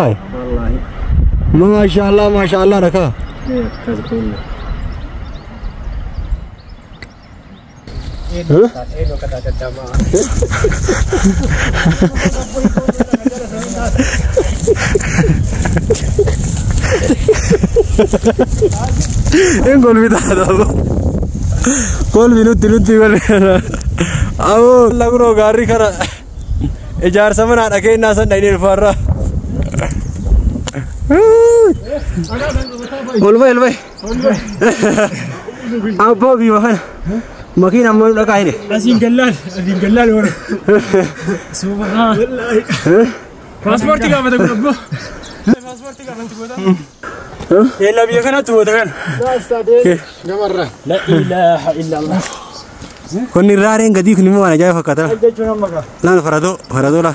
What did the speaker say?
والله ما شاء الله ما شاء الله ركا Engkol bitaado kol minuti kol awo lagro gari kana ejar sama nak ke nasan dainil farra olbay apa bi makan makina mo laka ini asin galal wala subhanallah wallahi passport ka mata ko passport ka mata ko يلا بيكنا تودكن لا استاذ جمرة لا اله الا الله كون الرارين قديك نمو انا جاي فكتره لا فرادو لا